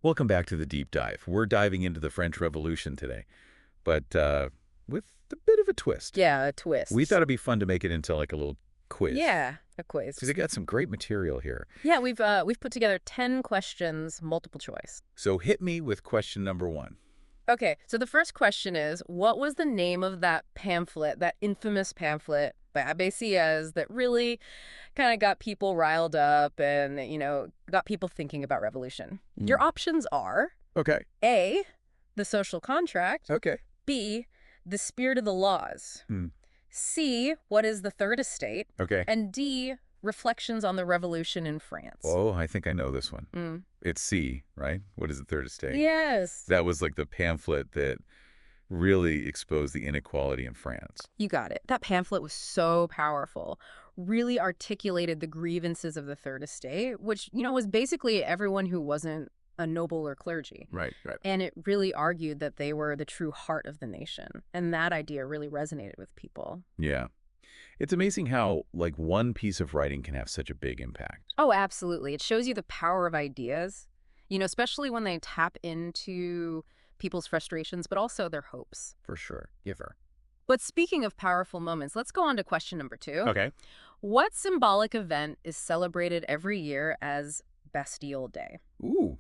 Welcome back to the deep dive. We're diving into the French Revolution today, but with a bit of a twist. Yeah, a We thought twist. it'd be fun to make it into like a little quiz Yeah, a quiz. because it got some great material here. Yeah, we've put together 10 questions, multiple choice. So hit me with question number one. Okay, so the first question is, what was the name of that pamphlet, that infamous pamphlet by Abbé Sieyès that really kind of got people riled up and, got people thinking about revolution? Your options are Okay. A, the social contract, Okay. B, the spirit of the laws, Hmm. C, what is the third estate, Okay. and D, reflections on the revolution in France. Oh, I think I know this one. Mm. It's C, right? What is the third estate? Yes. That was like the pamphlet that really exposed the inequality in France. You got it. That pamphlet was so powerful, really articulated the grievances of the Third Estate, which, was basically everyone who wasn't a noble or clergy. Right, right. And it really argued that they were the true heart of the nation. And that idea really resonated with people. Yeah. It's amazing how like one piece of writing can have such a big impact. Oh, absolutely. It shows you the power of ideas, especially when they tap into people's frustrations, but also their hopes. For sure. Giver. But speaking of powerful moments, let's go on to question number 2. Okay. What symbolic event is celebrated every year as Bastille Day? Ooh.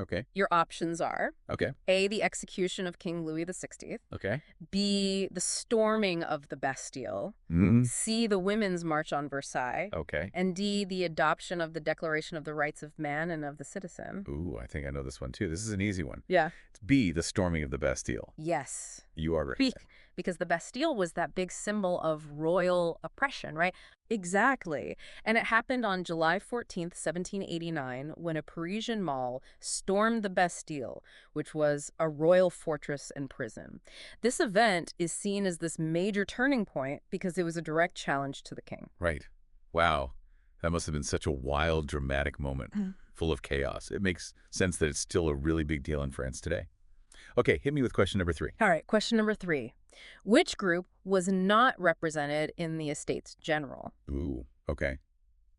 Okay. Your options are Okay. A, the execution of King Louis XVI, Okay. B, the storming of the Bastille, Mm. C, the Women's March on Versailles, Okay. and D, the adoption of the Declaration of the Rights of Man and of the Citizen. Ooh, I think I know this one too. This is an easy one. Yeah. It's B, the storming of the Bastille. Yes. You are right. Because the Bastille was that big symbol of royal oppression, right? Exactly. And it happened on July 14th, 1789, when a Parisian mall stormed the Bastille, which was a royal fortress and prison. This event is seen as this major turning point because it was a direct challenge to the king. Right. Wow. That must have been such a wild, dramatic moment, full of chaos. It makes sense that it's still a really big deal in France today. Okay, hit me with question number 3. All right, question number 3. Which group was not represented in the Estates General? Ooh, okay.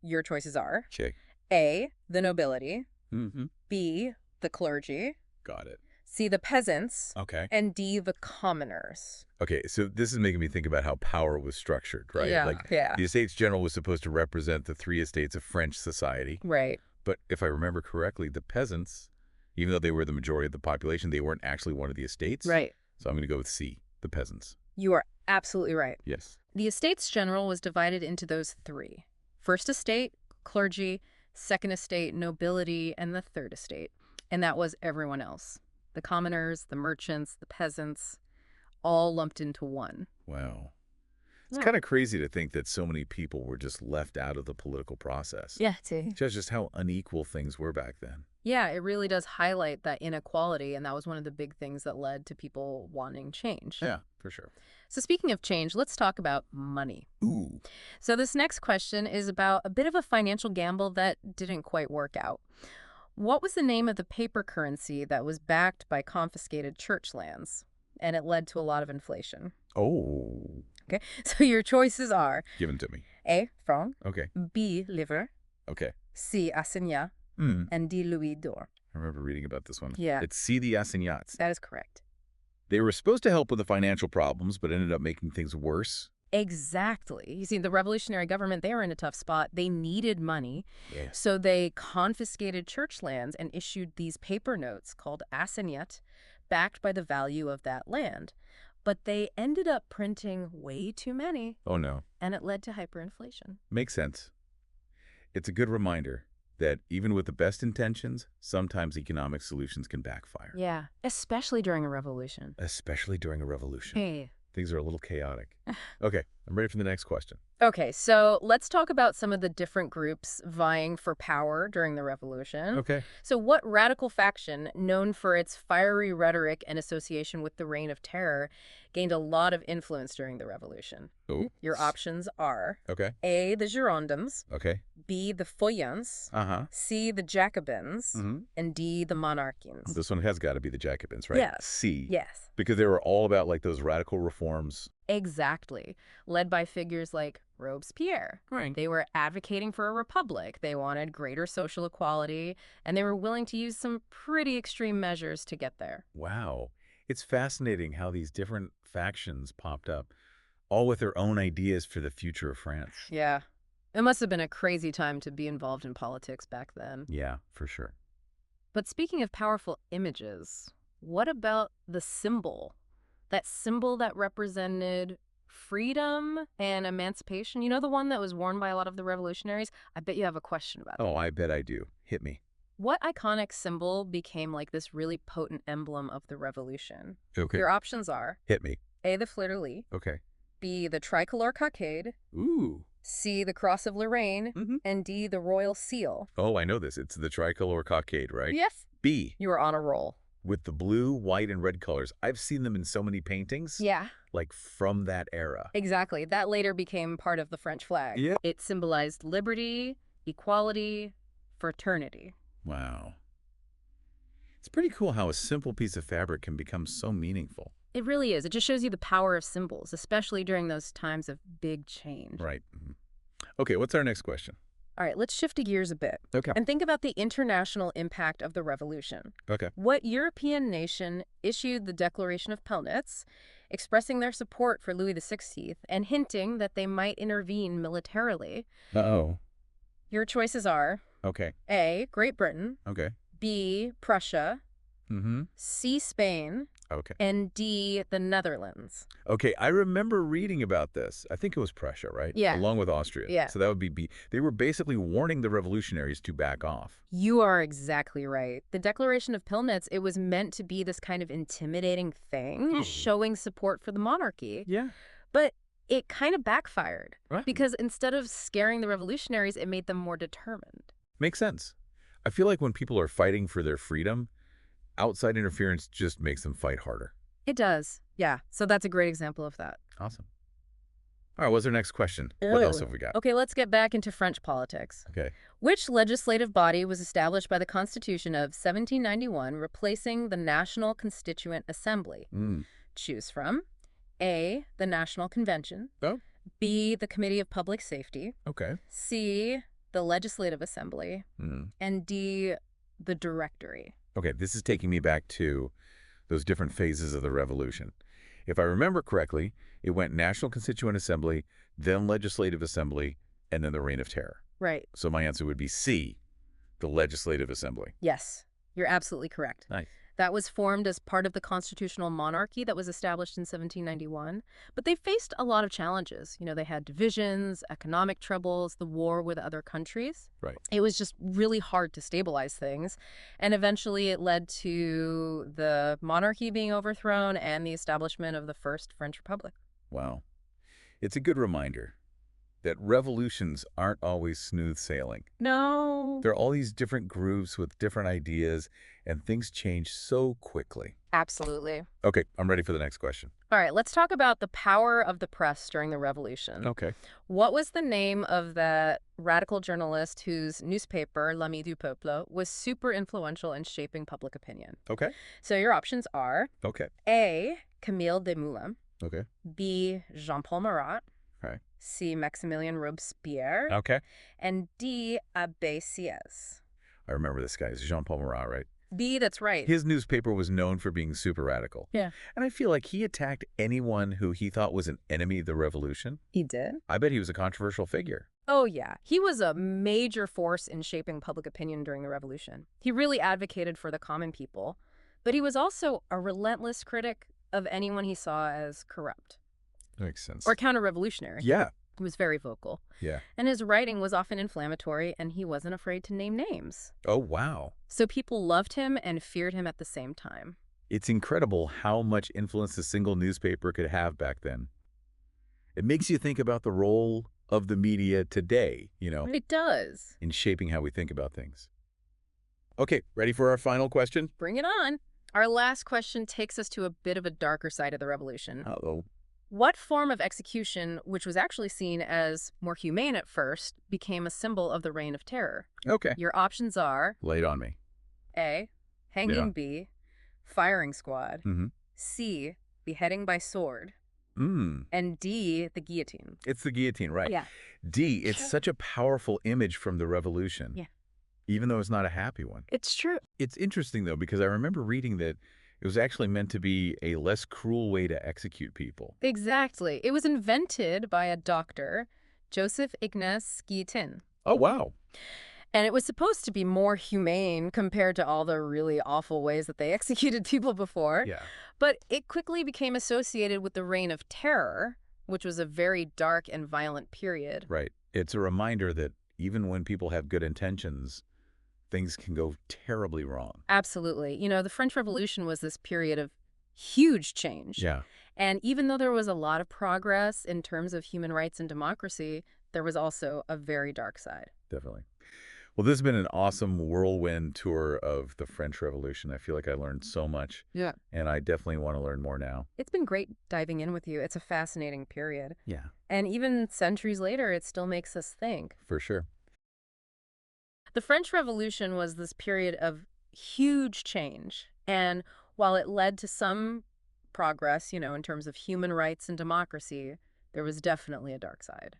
Your choices are Okay. A, the nobility, Mm-hmm. B, the clergy, Got it. C, the peasants, Okay. and D, the commoners. Okay, so this is making me think about how power was structured, right? Yeah, Like yeah. the Estates General was supposed to represent the 3 estates of French society. Right. But if I remember correctly, the peasants, even though they were the majority of the population, they weren't actually one of the estates. Right. So I'm going to go with C, the peasants. You are absolutely right. Yes. The Estates General was divided into those 3. First estate, clergy, second estate, nobility, and the third estate. And that was everyone else. The commoners, the merchants, the peasants, all lumped into one. Wow. It's Yeah. kind of crazy to think that so many people were just left out of the political process. Yeah, too. Shows just how unequal things were back then. Yeah, it really does highlight that inequality, and that was one of the big things that led to people wanting change. Yeah, for sure. So speaking of change, let's talk about money. Ooh. So this next question is about a bit of a financial gamble that didn't quite work out. What was the name of the paper currency that was backed by confiscated church lands? And it led to a lot of inflation. Oh. Okay, so your choices are Given to me. A, franc, Okay. B, livre, Okay. C, assignat, Hmm. and D, louis d'or. I remember reading about this one. Yeah. It's C, the assignats. That is correct. They were supposed to help with the financial problems, but ended up making things worse. Exactly. You see, the revolutionary government, they were in a tough spot. They needed money. Yes. So they confiscated church lands and issued these paper notes called assignats, backed by the value of that land. But they ended up printing way too many, Oh, no. and it led to hyperinflation. Makes sense. It's a good reminder that even with the best intentions, sometimes economic solutions can backfire. Yeah, especially during a revolution. Especially during a revolution. Hey. Things are a little chaotic. Okay, I'm ready for the next question. Okay, so let's talk about some of the different groups vying for power during the revolution. Okay. So what radical faction, known for its fiery rhetoric and association with the Reign of Terror, gained a lot of influence during the revolution. Oh. Your options are Okay. A, the Girondins, Okay. B, the Feuillants, Uh-huh. C, the Jacobins, Mm-hmm. and D, the Monarchians. This one has got to be the Jacobins, right? Yes. C. Yes. Because they were all about, like, those radical reforms. Exactly. Led by figures like Robespierre. Right. They were advocating for a republic. They wanted greater social equality, and they were willing to use some pretty extreme measures to get there. Wow. It's fascinating how these different factions popped up, all with their own ideas for the future of France. Yeah. It must have been a crazy time to be involved in politics back then. Yeah, for sure. But speaking of powerful images, what about the symbol? That symbol that represented freedom and emancipation? You know, the one that was worn by a lot of the revolutionaries? I bet you have a question about that. Oh, I bet I do. Hit me. What iconic symbol became like this really potent emblem of the revolution? Okay. Your options are Hit me. A, the fleur-de-lis, Okay. B, the tricolor cockade, Ooh. C, the cross of Lorraine, Mm-hmm. and D, the royal seal. Oh, I know this. It's the tricolor cockade, right? Yes. B. You are on a roll. With the blue, white, and red colors. I've seen them in so many paintings. Yeah. Like from that era. Exactly. That later became part of the French flag. Yeah. It symbolized liberty, equality, fraternity. Wow. It's pretty cool how a simple piece of fabric can become so meaningful. It really is. It just shows you the power of symbols, especially during those times of big change. Right. Mhm. Okay, what's our next question? All right, let's shift gears a bit Okay. and think about the international impact of the revolution. Okay. What European nation issued the Declaration of Pelnitz, expressing their support for Louis XVI and hinting that they might intervene militarily? Uh-oh. Your choices are Okay. A, Great Britain, Okay. B, Prussia, Mm-hmm. C, Spain, Okay. and D, the Netherlands. Okay, I remember reading about this. I think it was Prussia, right? Yeah. Along with Austria. Yeah. So that would be B. They were basically warning the revolutionaries to back off. You are exactly right. The Declaration of Pillnitz, it was meant to be this kind of intimidating thing, showing support for the monarchy. Yeah. But it kind of backfired. Right. Because instead of scaring the revolutionaries, it made them more determined. Makes sense. I feel like when people are fighting for their freedom, outside interference just makes them fight harder. It does. Yeah. So that's a great example of that. Awesome. All right, what's our next question? What else have we got? Okay, let's get back into French politics. Okay. Which legislative body was established by the Constitution of 1791, replacing the National Constituent Assembly? Choose from A, the National Convention, Oh. B, the Committee of Public Safety, Okay. C, the Legislative Assembly, Mm. and D, the Directory. Okay, this is taking me back to those different phases of the revolution. If I remember correctly, it went National Constituent Assembly, then Legislative Assembly, and then the Reign of Terror. Right. So my answer would be C, the Legislative Assembly. Yes, you're absolutely correct. Nice. That was formed as part of the constitutional monarchy that was established in 1791. But they faced a lot of challenges. You know, they had divisions, economic troubles, the war with other countries. Right. It was just really hard to stabilize things. And eventually it led to the monarchy being overthrown and the establishment of the First French Republic. Wow. It's a good reminder that revolutions aren't always smooth sailing. No. There are all these different groups with different ideas, and things change so quickly. Absolutely. Okay, I'm ready for the next question. All right, let's talk about the power of the press during the revolution. Okay. What was the name of that radical journalist whose newspaper, L'Ami du Peuple, was super influential in shaping public opinion? Okay. So your options are Okay. A, Camille Desmoulins, Okay. B, Jean-Paul Marat, Okay. C, Maximilien Robespierre, Okay. and D, Abbé Sieyès. I remember this guy. It's Jean-Paul Marat, right? B, that's right. His newspaper was known for being super radical. Yeah. And I feel like he attacked anyone who he thought was an enemy of the revolution. He did? I bet he was a controversial figure. Oh, yeah. He was a major force in shaping public opinion during the revolution. He really advocated for the common people, but he was also a relentless critic of anyone he saw as corrupt. Makes sense. Or counter-revolutionary. Yeah. He was very vocal. Yeah. And his writing was often inflammatory, and he wasn't afraid to name names. Oh, wow. So people loved him and feared him at the same time. It's incredible how much influence a single newspaper could have back then. It makes you think about the role of the media today, It does. in shaping how we think about things. Okay, ready for our final question? Bring it on. Our last question takes us to a bit of a darker side of the revolution. Uh-oh. What form of execution, which was actually seen as more humane at first, became a symbol of the Reign of Terror? Okay. Your options are Lay it on me. A, Yeah. hanging B, firing squad, Mm-hmm. C, beheading by sword, Mm. and D, the guillotine. It's the guillotine, right. Yeah. D, it's Sure. such a powerful image from the revolution. Yeah. Even though it's not a happy one. It's true. It's interesting, though, because I remember reading that it was actually meant to be a less cruel way to execute people. Exactly. It was invented by a doctor, Joseph Ignace Guillotin. Oh, wow. And it was supposed to be more humane compared to all the really awful ways that they executed people before. Yeah. But it quickly became associated with the Reign of Terror, which was a very dark and violent period. Right. It's a reminder that even when people have good intentions, things can go terribly wrong. Absolutely. You know, the French Revolution was this period of huge change. Yeah, And even though there was a lot of progress in terms of human rights and democracy, there was also a very dark side. definitely. Well, this has been an awesome whirlwind tour of the French Revolution. I feel like I learned so much, Yeah. and I definitely want to learn more now. It's been great diving in with you. It's a fascinating period. Yeah, And even centuries later, it still makes us think. for sure. The French Revolution was this period of huge change. And while it led to some progress, you know, in terms of human rights and democracy, there was definitely a dark side.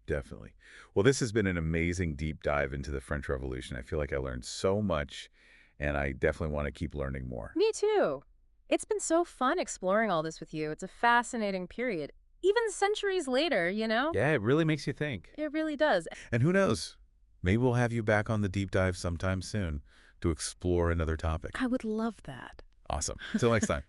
Definitely. Well, this has been an amazing deep dive into the French Revolution. I feel like I learned so much, and I definitely want to keep learning more. Me too. It's been so fun exploring all this with you. It's a fascinating period. Even centuries later, you know? Yeah, it really makes you think. It really does. And who knows? Maybe we'll have you back on the deep dive sometime soon to explore another topic. I would love that. Awesome. Until next time.